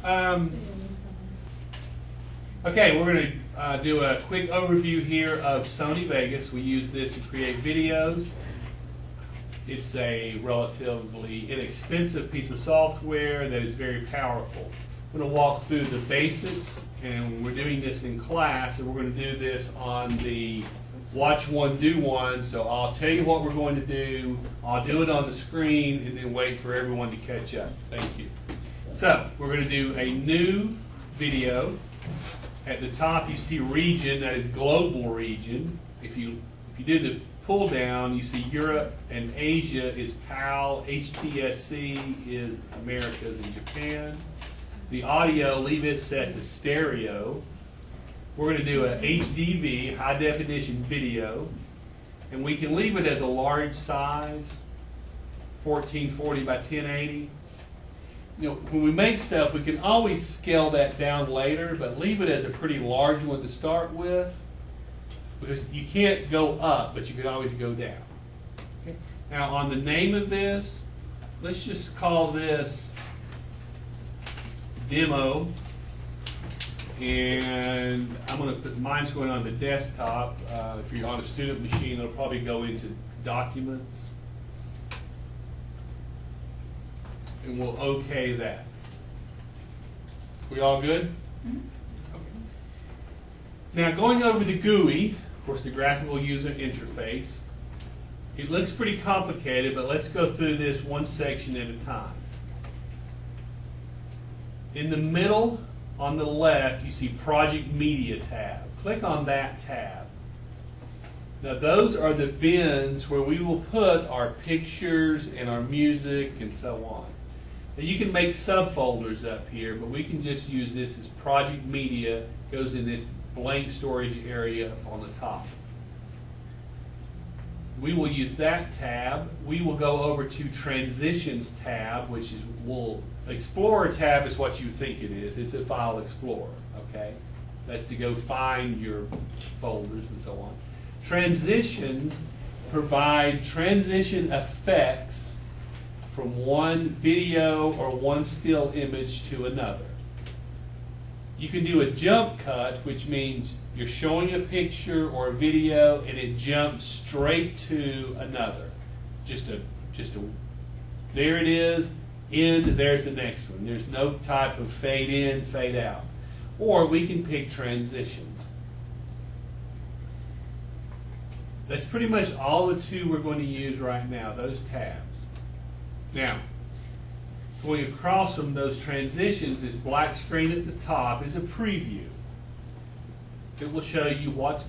Okay, we're going to do a quick overview here of Sony Vegas. We use this to create videos. It's a relatively inexpensive piece of software that is very powerful. I'm going to walk through the basics, and we're doing this in class, and we're going to do this on the watch one, do one. So I'll tell you what we're going to do, I'll do it on the screen, and then wait for everyone to catch up. Thank you. So we're going to do a new video. At the top you see region, that is global region. If you do the pull down, you see Europe and Asia is PAL, HTSC is Americas and Japan. The audio, leave it set to stereo. We're going to do a HDV, high definition video, and we can leave it as a large size, 1440 by 1080. You know, when we make stuff, we can always scale that down later, but leave it as a pretty large one to start with, because you can't go up, but you can always go down. Okay? Now, on the name of this, let's just call this demo, and I'm going to put, mine's going on the desktop. If you're on a student machine, it'll probably go into documents. And we'll OK that. We all good? Mm-hmm. Okay. Now going over the GUI, of course the graphical user interface, it looks pretty complicated, but let's go through this one section at a time. In the middle, on the left, you see Project Media tab. Click on that tab. Now those are the bins where we will put our pictures and our music and so on. Now you can make subfolders up here, but we can just use this as Project Media, goes in this blank storage area on the top. We will use that tab. We will go over to Transitions tab, which is, Explorer tab is what you think it is. It's a file explorer, okay? That's to go find your folders and so on. Transitions provide transition effects from one video or one still image to another. You can do a jump cut, which means you're showing a picture or a video and it jumps straight to another. There it is, end, there's the next one. There's no type of fade in, fade out. Or we can pick transitions. That's pretty much all the two we're going to use right now, those tabs. Now, going across from those transitions, this black screen at the top is a preview. It will show you what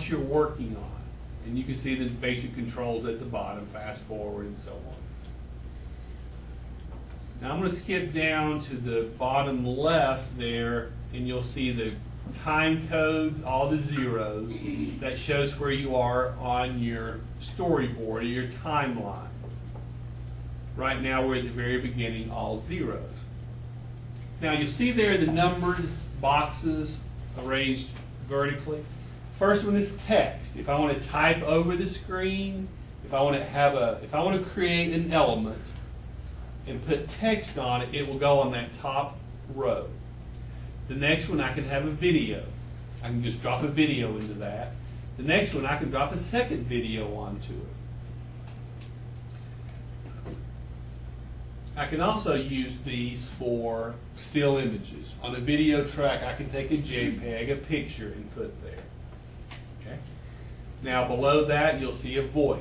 you're working on. And you can see the basic controls at the bottom, fast forward and so on. Now I'm going to skip down to the bottom left there, and you'll see the time code, all the zeros. That shows where you are on your storyboard or your timeline. Right now we're at the very beginning, all zeros. Now you'll see there the numbered boxes arranged vertically. First one is text. If I want to type over the screen, if I want to create an element and put text on it, it will go on that top row. The next one, I can have a video. I can just drop a video into that. The next one, I can drop a second video onto it. I can also use these for still images. On a video track, I can take a JPEG, a picture, and put there. Okay. Now below that, you'll see a voice.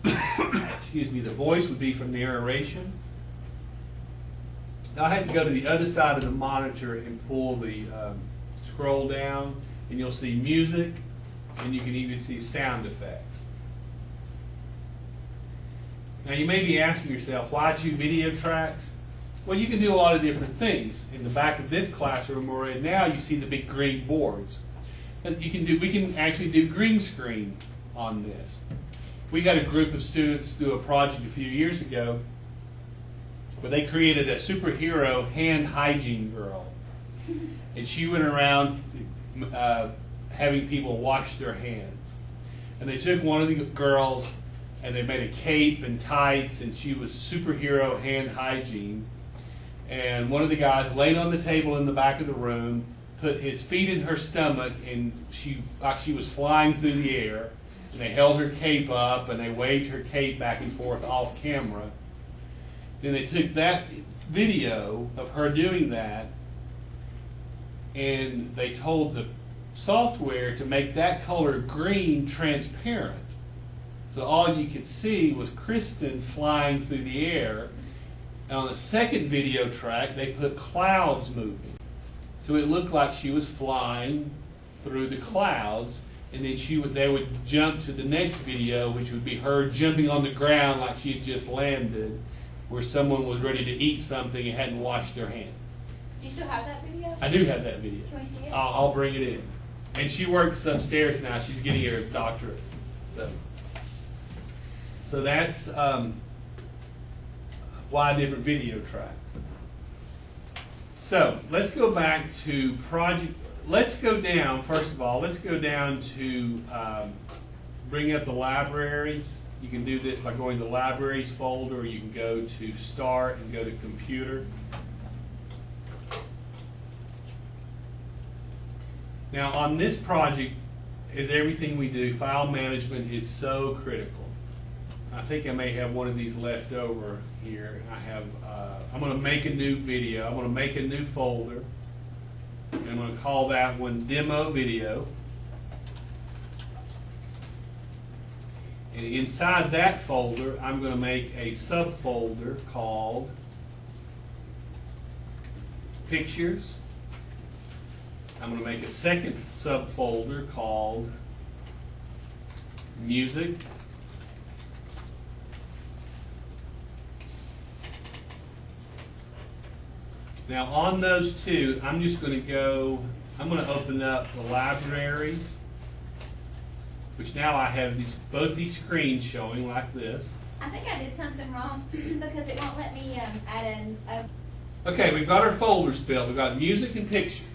Excuse me, the voice would be from narration. Now I have to go to the other side of the monitor and pull the scroll down, and you'll see music, and you can even see sound effects. Now you may be asking yourself, why 2 video tracks? Well, you can do a lot of different things. In the back of this classroom we're in now, you see the big green boards. And we can actually do green screen on this. We got a group of students do a project a few years ago where they created a superhero hand hygiene girl. And she went around having people wash their hands. And they took one of the girls and they made a cape and tights, and she was superhero hand hygiene. and one of the guys laid on the table in the back of the room, put his feet in her stomach, and like she was flying through the air. And they held her cape up, and they waved her cape back and forth off camera. Then they took that video of her doing that, and they told the software to make that color green transparent. So all you could see was Kristen flying through the air. And on the second video track, they put clouds moving. So it looked like she was flying through the clouds, and then they would jump to the next video, which would be her jumping on the ground like she had just landed, where someone was ready to eat something and hadn't washed their hands. Do you still have that video? I do have that video. Can we see it? I'll bring it in. And she works upstairs now. She's getting her doctorate. So that's why different video tracks. So let's go back to project. Let's go down, first of all, let's go down to bring up the libraries. You can do this by going to the libraries folder, or you can go to start and go to computer. Now on this project, as everything we do, file management is so critical. I think I may have one of these left over here. I'm going to make a new video. I'm going to make a new folder. And I'm going to call that one Demo Video. And inside that folder, I'm going to make a subfolder called Pictures. I'm going to make a second subfolder called Music. Now on those two, I'm going to open up the libraries, which now I have both these screens showing like this. I think I did something wrong because it won't let me add a... Okay, we've got our folders built. We've got music and pictures.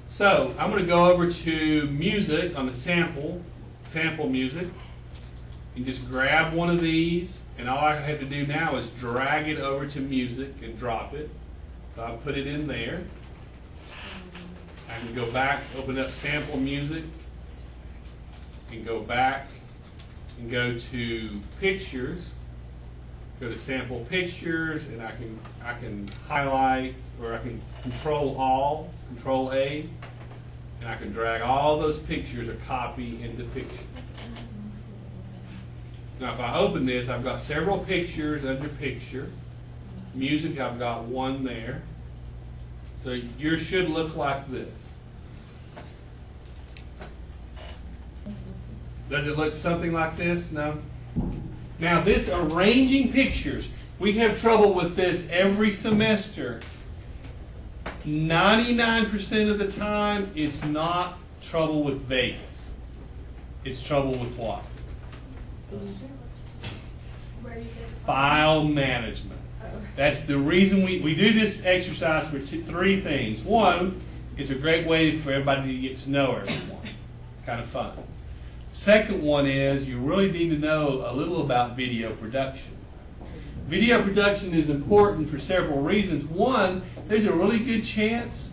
So I'm going to go over to music on the sample music, and just grab one of these, and all I have to do now is drag it over to music and drop it. So I'll put it in there. I can go back, open up sample music, and go back and go to pictures. Go to sample pictures, and I can highlight, or I can Control A, and I can drag all those pictures or copy into pictures. Now if I open this, I've got several pictures under picture. Music, I've got one there. So yours should look like this. Does it look something like this? No? Now this arranging pictures, we have trouble with this every semester. 99% of the time, it's not trouble with Vegas. It's trouble with what? File management. That's the reason we do this exercise for three things. One, it's a great way for everybody to get to know everyone. It's kind of fun. Second one is you really need to know a little about video production. Video production is important for several reasons. One, there's a really good chance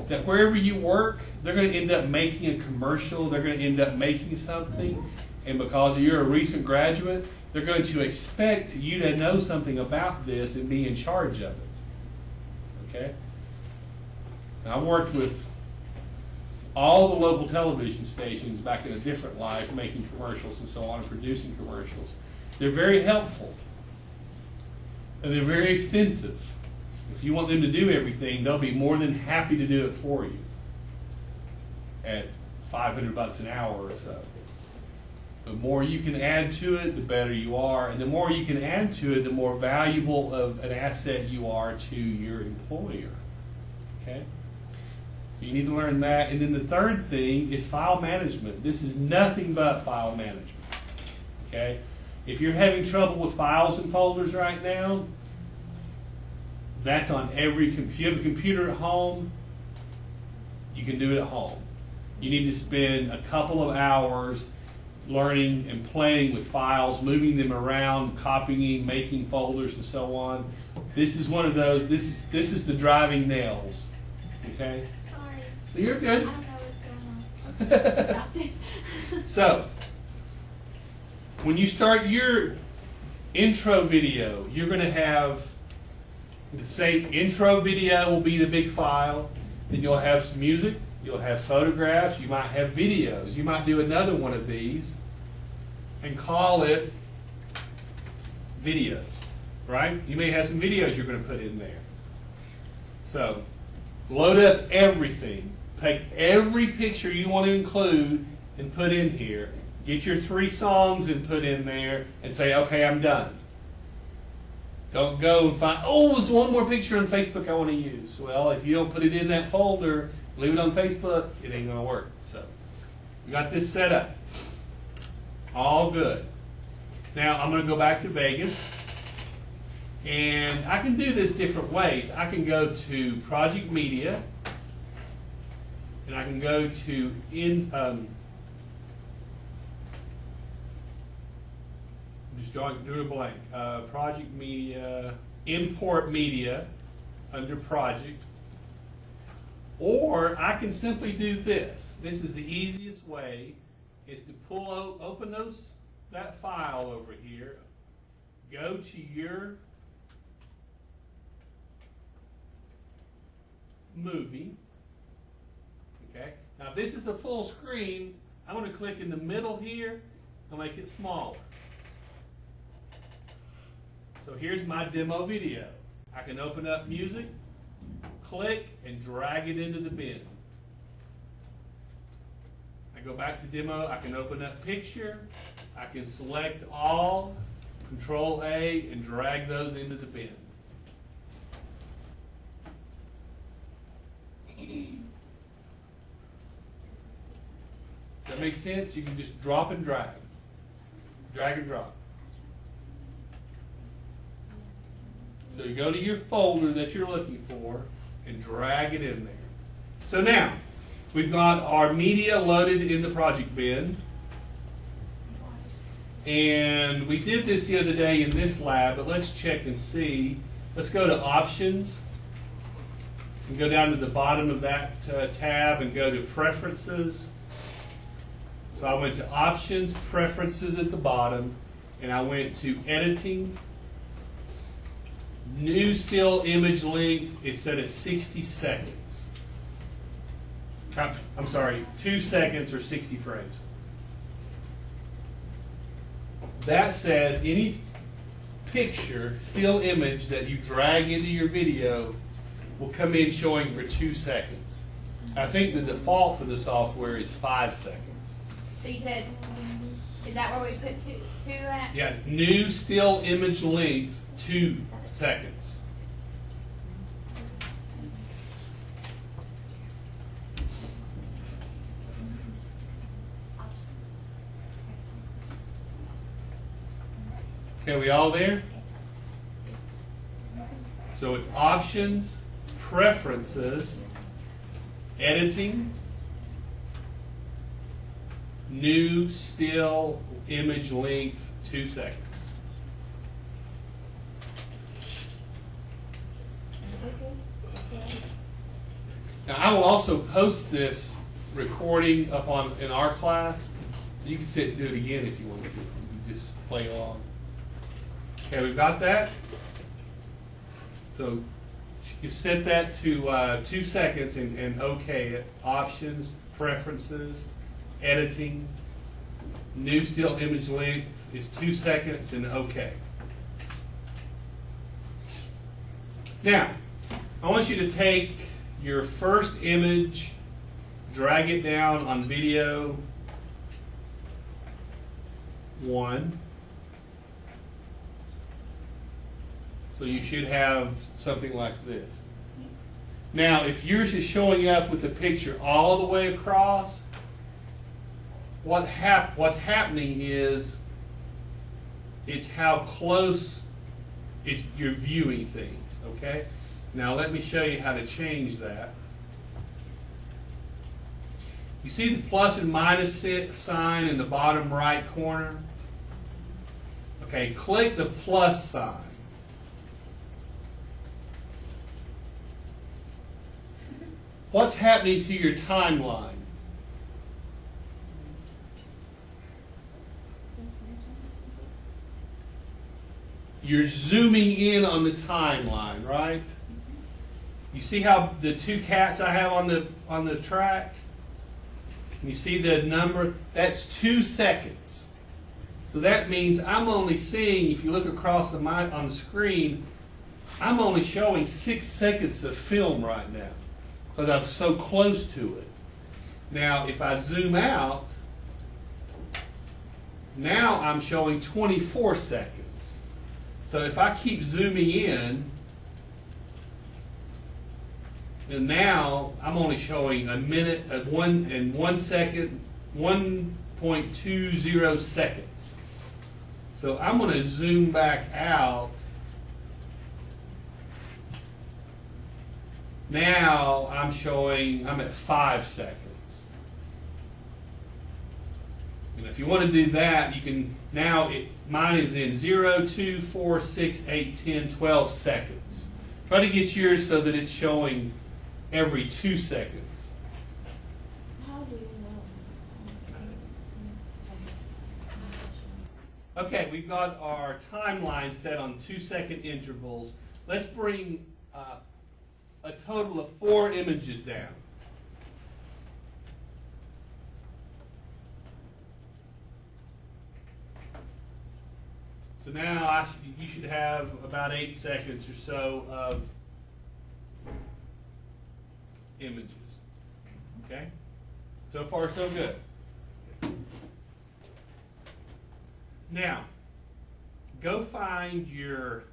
that wherever you work, they're going to end up making a commercial, they're going to end up making something, and because you're a recent graduate, they're going to expect you to know something about this and be in charge of it. Okay? Now, I worked with all the local television stations back in a different life, making commercials and so on, and producing commercials. They're very helpful. And they're very expensive. If you want them to do everything, they'll be more than happy to do it for you at $500 an hour or so. The more you can add to it, the better you are. And the more you can add to it, the more valuable of an asset you are to your employer. Okay? So you need to learn that. And then the third thing is file management. This is nothing but file management. Okay? If you're having trouble with files and folders right now, that's on every computer. If you have a computer at home, you can do it at home. You need to spend a couple of hours learning and playing with files, moving them around, copying, making folders, and so on. This is one of those. This is the driving nails. Okay. Sorry. You're good. I don't know what's going on. Stopped it. So, when you start your intro video, you're going to have the same intro video will be the big file. Then you'll have some music. You'll have photographs. You might have videos. You might do another one of these and call it videos, right? You may have some videos you're going to put in there. So, load up everything. Take every picture you want to include and put in here. Get your 3 songs and put in there and say, okay, I'm done. Don't go and find, oh, there's one more picture on Facebook I want to use. Well, if you don't put it in that folder, leave it on Facebook, it ain't going to work. So, we got this set up. All good. Now, I'm going to go back to Vegas. And I can do this different ways. I can go to Project Media. And I can go to do a blank. Project Media, Import Media under Project. Or I can simply do this. This is the easiest way, is to open that file over here, go to your movie. Okay. Now this is a full screen. I'm going to click in the middle here and make it smaller. So here's my demo video. I can open up music, click, and drag it into the bin. I go back to demo. I can open up picture. I can select all, Control A, and drag those into the bin. Does that make sense? You can just drop and drag. Drag and drop. So you go to your folder that you're looking for and drag it in there. So now, we've got our media loaded in the project bin. And we did this the other day in this lab, but let's check and see. Let's go to Options. And go down to the bottom of that tab and go to Preferences. So I went to Options, Preferences at the bottom, and I went to Editing. New still image length is set at 60 seconds. I'm sorry, 2 seconds or 60 frames. That says any picture, still image that you drag into your video will come in showing for 2 seconds. I think the default for the software is 5 seconds. So you said, is that where we put two at? Yes, new still image length, 2 seconds. Okay, we all there? So it's Options, Preferences, Editing, New still image length, 2 seconds. Now I will also post this recording up in our class, so you can sit and do it again if you want to. You just play along. Okay, we've got that. So you set that to 2 seconds and OK it. Options, Preferences, Editing, New still image length is 2 seconds and OK. Now, I want you to take your first image, drag it down on video 1. So you should have something like this. Now, if yours is showing up with the picture all the way across, what's happening is it's how close you're viewing things, okay? Now let me show you how to change that. You see the plus and minus sign in the bottom right corner? Okay, click the plus sign. What's happening to your timeline? You're zooming in on the timeline, right? You see how the two cats I have on the track? And you see the number? That's 2 seconds. So that means I'm only seeing, if you look across on the screen, I'm only showing 6 seconds of film right now because I'm so close to it. Now, if I zoom out, now I'm showing 24 seconds. So if I keep zooming in, and now I'm only showing a minute, 1 second, 1.20 seconds. So I'm going to zoom back out. Now I'm at 5 seconds. And if you want to do that, you can, mine is in 0, 2, 4, 6, 8, 10, 12 seconds. Try to get yours so that it's showing every 2 seconds. How do you know? Okay, we've got our timeline set on 2-second intervals. Let's bring a total of 4 images down. So now you should have about 8 seconds or so of images. Okay? So far, so good. Now, go find your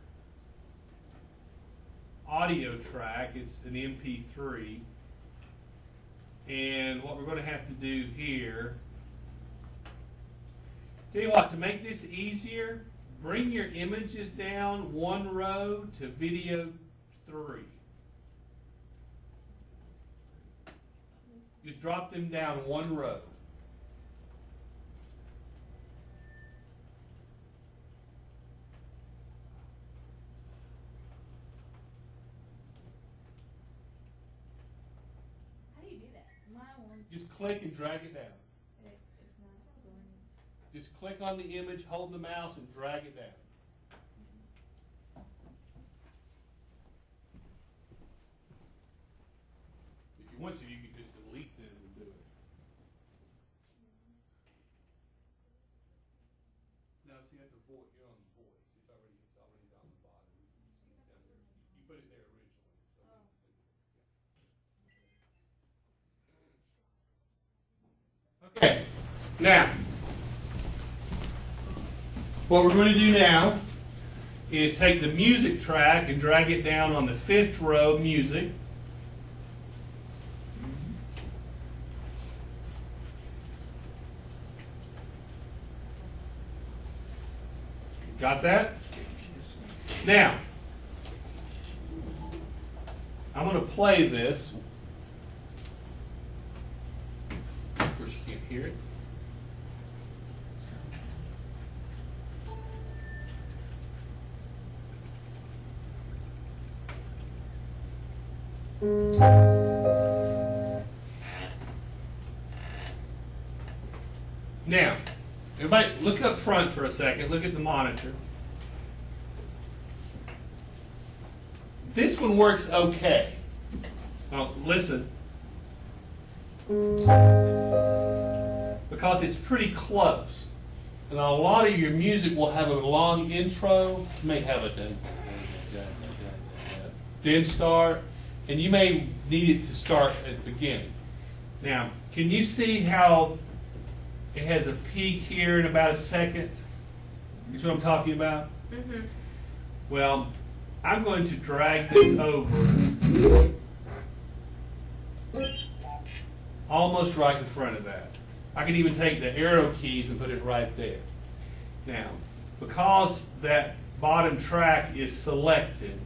audio track. It's an MP3. And what we're going to have to do here, tell you what, to make this easier, bring your images down 1 row to video 3. Just drop them down 1 row. How do you do that? My one. Just click and drag it down. It's not going. Just click on the image, hold the mouse, and drag it down. If you want to, you can just delete them and do it. No, see, that's a voice. You're on the voice. It's already on the bottom. You put it there originally. Okay. Now, what we're going to do now is take the music track and drag it down on the 5th row, music. Got that? Now, I'm going to play this. Of course, you can't hear it. Now, everybody look up front for a second. Look at the monitor. This one works okay. Now, listen. Because it's pretty close. And a lot of your music will have a long intro. You may have a then start. And you may need it to start at the beginning. Now, can you see how it has a peak here in about a second? That's what I'm talking about? Mm-hmm. Well, I'm going to drag this over almost right in front of that. I can even take the arrow keys and put it right there. Now, because that bottom track is selected,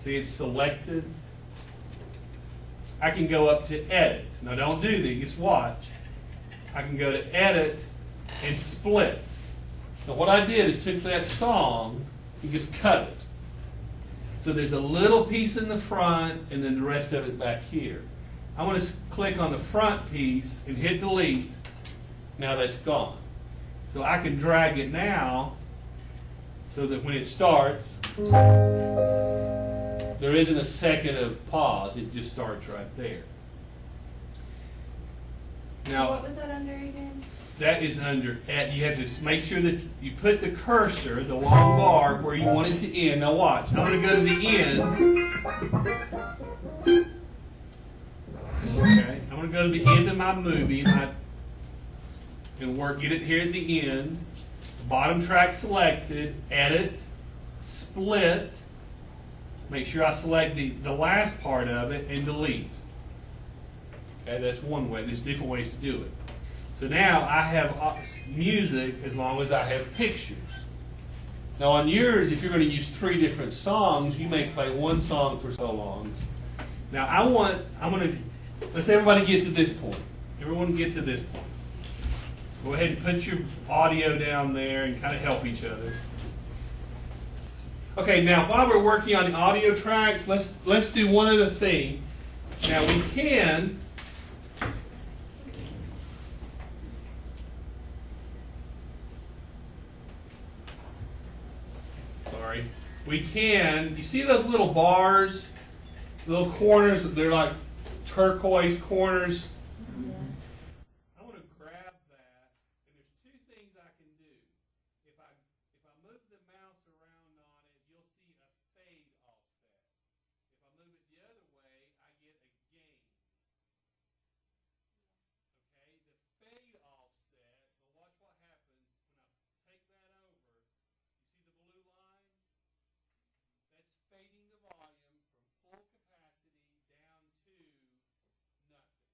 see it's selected, I can go up to edit. Now don't do this, just watch. I can go to edit and split. Now what I did is took that song and just cut it. So there's a little piece in the front and then the rest of it back here. I want to click on the front piece and hit delete. Now that's gone. So I can drag it now so that when it starts, there isn't a second of pause. It just starts right there. Now, What was that under again? that is under, you have to make sure that you put the cursor, the long bar, where you want it to end. Now watch, I'm going to go to the end. Okay, I'm going to go to the end of my movie, and get it here at the end. Bottom track selected, edit, split. Make sure I select the last part of it and delete. Okay, that's one way. There's different ways to do it. So now I have music as long as I have pictures. Now on yours, if you're going to use 3 different songs, you may play one song for so long. Now let's everybody get to this point. Everyone get to this point. Go ahead and put your audio down there and kind of help each other. Okay, now while we're working on the audio tracks, let's do one other thing. Now we can you see those little bars, little corners, they're like turquoise corners. I want to grab that, and there's 2 things I can do. If I move the mouse around on it, you'll see a fade offset. If I move it the other way, I get a gain. Okay, the fade offset, well watch what happens when I take that over. You see the blue line? That's fading the volume from full capacity down to nothing.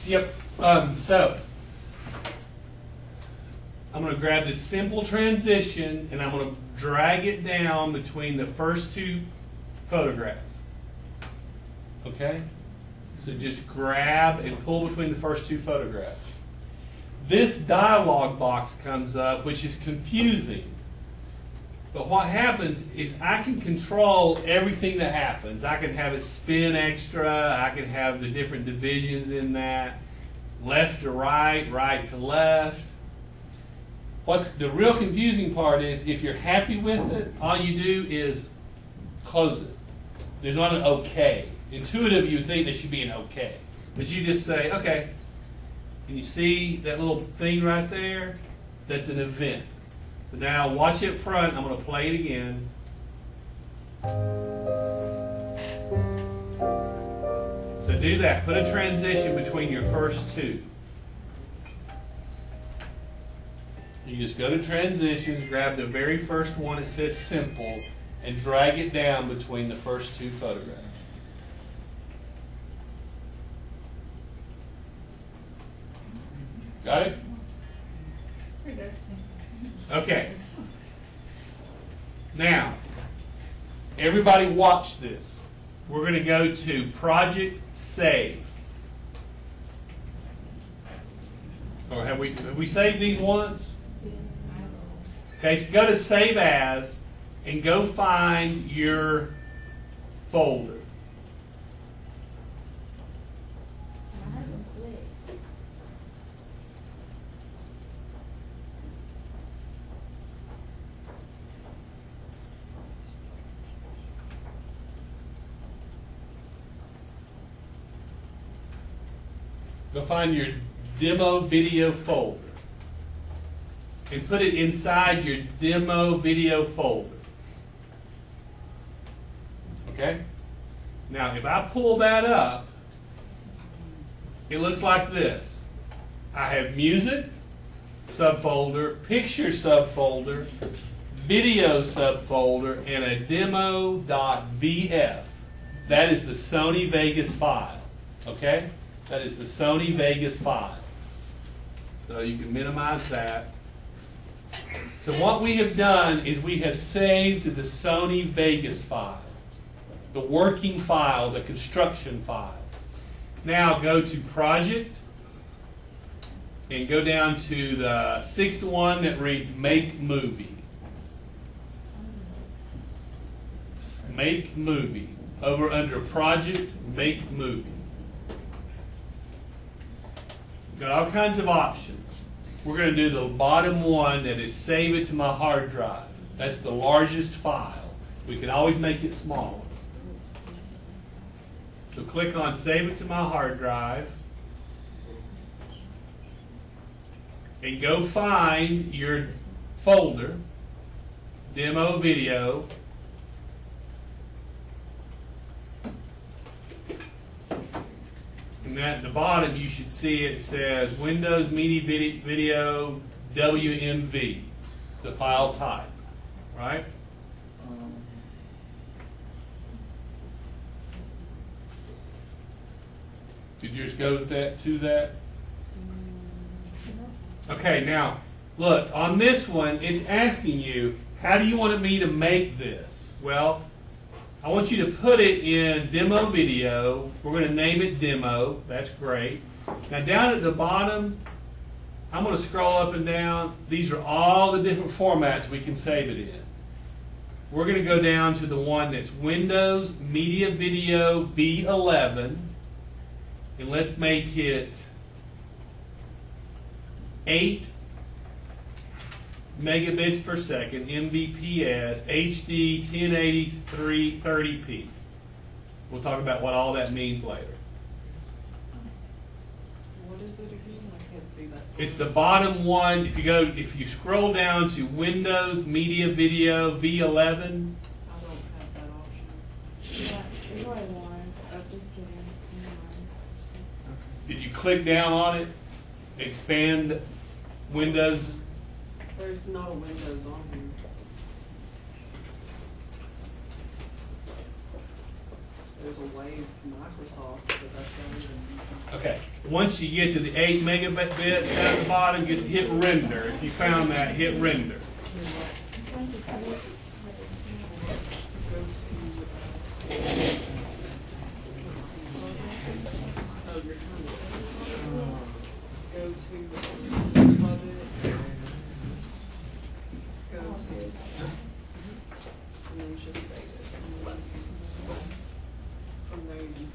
Yep. So I'm going to grab this simple transition and I'm going to drag it down between the first two photographs. Okay? So just grab and pull between the first two photographs. This dialog box comes up, which is confusing. But what happens is I can control everything that happens. I can have it spin extra. I can have the different divisions in that. Left to right, right to left. What's the real confusing part is if you're happy with it, all you do is close it. There's not an okay. Intuitive, you would think there should be an okay. But you just say, okay. And you see that little thing right there? That's an event. So now watch it front. I'm going to play it again. So do that. Put a transition between your first two. You just go to transitions, grab the very first one that says simple, and drag it down between the first two photographs. Got it? Okay. Now, everybody watch this. We're going to go to Project Save. Or have we saved these once? Okay, so go to Save As and go find your folder. Go find your demo video folder and put it inside your demo video folder. Okay? Now, if I pull that up, it looks like this. I have music subfolder, picture subfolder, video subfolder, and a demo.vf. That is the Sony Vegas file. Okay? That is the Sony Vegas file. So you can minimize that. So what we have done is we have saved to the Sony Vegas file, the working file, the construction file. Now go to Project and go down to the sixth one that reads Make Movie. Make Movie. Over under Project, Make Movie. Got all kinds of options. We're going to do the bottom one that is save it to my hard drive. That's the largest file. We can always make it smaller. So click on save it to my hard drive. And go find your folder, demo video. And at the bottom, you should see it says Windows Media Video WMV, the file type, right? Did yours go to that? Okay, now, look, on this one, it's asking you, how do you want me to make this? Well, I want you to put it in demo video. We're going to name it demo. That's great. Now down at the bottom, I'm going to scroll up and down. These are all the different formats we can save it in. We're going to go down to the one that's Windows Media Video V11. And let's make it 8 megabits per second, Mbps, HD 1080 30p. We'll talk about what all that means later. What is it again? I can't see that. It's the bottom one. If you scroll down to Windows Media Video V11. I don't have that option. Yeah, it's what I want. I'm just kidding. Did you click down on it? Expand Windows. There's no Windows on here. There's a Wave from Microsoft, but that's not even. Okay, once you get to the 8 megabits down at the bottom, just hit render. If you found that, hit render. I'm trying to see it, but it's Go to, let's see, oh, you're trying to see. Go to, plug it, go to, and then just save it. From there you can.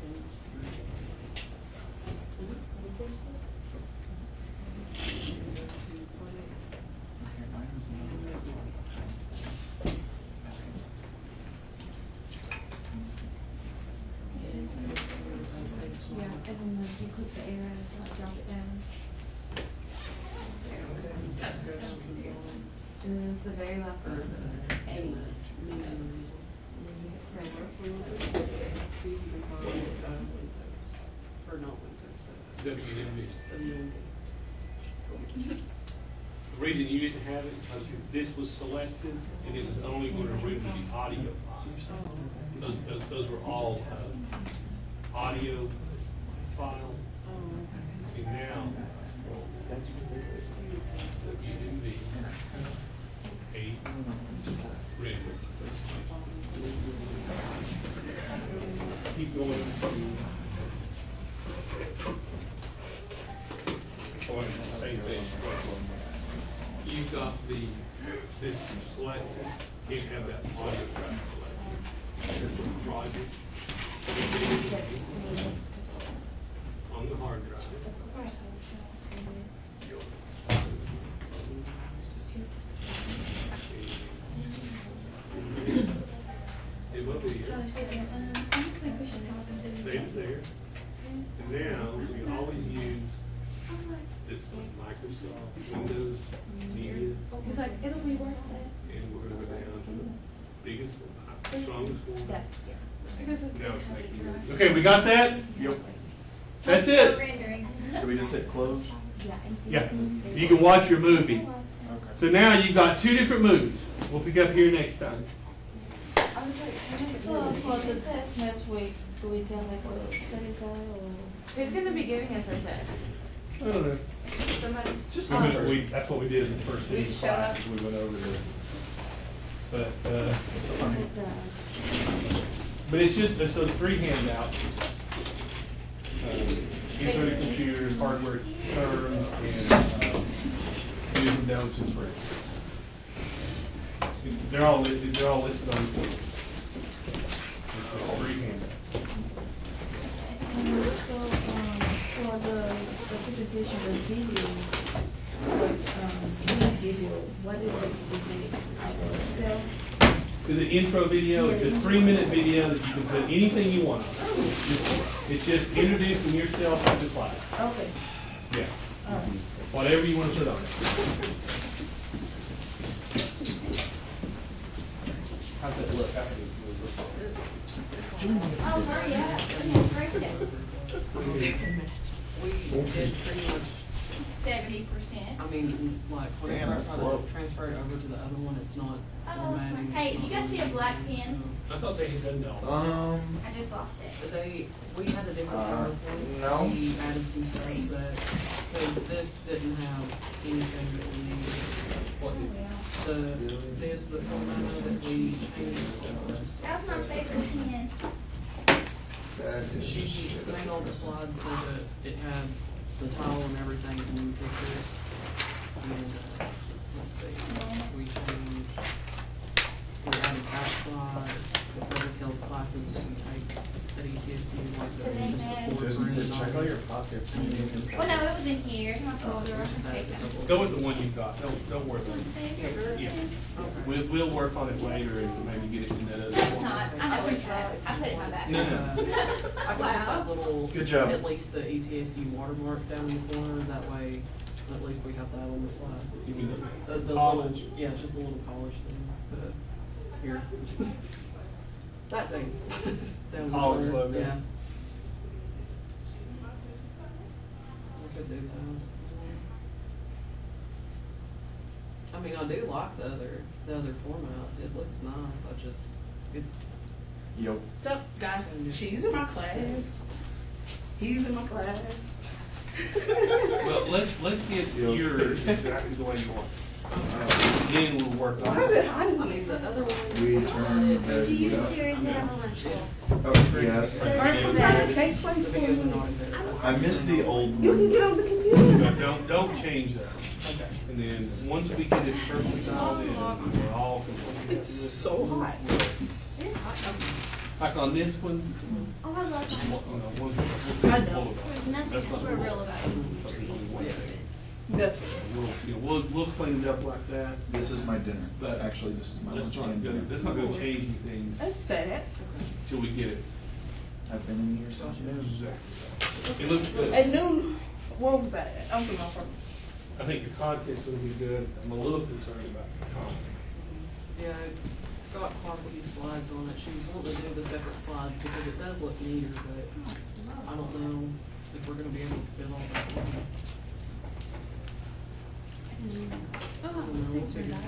yeah, and then you click the arrow, drop it down. And then it's the very last one, 8. And then you hit print. See if you can find Windows, or not Windows, but WMV. just the new. The reason you didn't have it because this was selected and it's only going to render the audio files. Those were all audio files. And now, WMV 8 render. Keep going to same thing. You've got this selected, you have that audio track selected. Project. On the hard drive. It will be here. Save it there. And now, we always use this one, Microsoft, Windows, Media, He's like, it'll be worth it. and we're gonna go down to the biggest one, strongest one. Yeah. Because it's. Now it's making. Okay, we got that? Yep. That's it. Rendering. Do we just hit close? Yeah, and see Yeah, it's- you can watch your movie. Okay. So now you've got 2 different movies. We'll pick up here next time. So for the test next week, do we can like a study guide or? Who's gonna be giving us our test? I don't know. Somebody? Just That's what we did in the first We day showed up. class. We went over the, but but it's just, it's those 3 handouts. Intro to computers, hardware terms, and do's and don'ts and tricks. They're all listed on the board. It's just 3 handouts. So, for the presentation, the video, like, video, what is it? Is it self? To the intro video, it's a 3-minute video that you can put anything you want on. It's just introducing yourself to the class. Okay. Yeah. Alright. Whatever you want to put on it. How's that look? Oh, hurry up. We have breakfast. We did pretty much, 70%. I mean, like, Damn, whenever I that's try slow. to transfer it over to the other one, it's not. Oh, that's formatting, right. Hey, it's you not guys see a black pen? I thought they had done that. I just lost it. So we had a different PowerPoint. no. We added some stuff that, because this didn't have anything that we needed. The format that we changed. That was my favorite pen. That is She made all the slides so that it had the title and everything in pictures. And, let's see, we changed, we added that slide, the public health classes that we take at ETSU, like So they had- Jason said, check all your pockets. Well, no, it was in here. It's not folder. I can check that. Go with the one you've got. Don't worry about it. Yeah. We'll work on it later and maybe get it in that other It's format. not. I know where it's at. I put it in my bag. No, I can put Wow. that little, Good job. at least the ETSU watermark down in the corner, that way, at least we have that on the slides. You mean The college? little, yeah, just a little college thing, here. That thing. Down the College corner, logo. Yeah. We could do that. I mean, I do like the other format, it looks nice, it's Yo. What's up, guys? She's in my class. He's in my class. Well, let's get yours, so I can go anymore. Then we'll work on Why is it. it hiding? I mean, the other one. We turn Do you Yeah. seriously have a lunch Yes. list? Oh, yes. Alright, I'm trying to case play The for videos are you. not better. I miss the old You can ones. get on the computer. But don't change that. Okay. And then, once we get it perfectly dialed in, we're all completely. It's so hot. It is hot. Like on this one, Oh, I love we'll hot. I know. There's nothing super real about it. Nothing. We'll clean it up like that. This is my dinner. But Actually, this is my That's lunch not and gonna, dinner. that's not gonna change any things That's sad. till we get it. I've been in here since noon. It looks good. At noon, what was that? I'm from my first. I think the content's gonna be good. I'm a little concerned about the content. Yeah, it's got quite a few slides on it. She was wanting to do the separate slides because it does look neater, but I don't know if we're gonna be able to fit all that. Oh, I was thinking about it.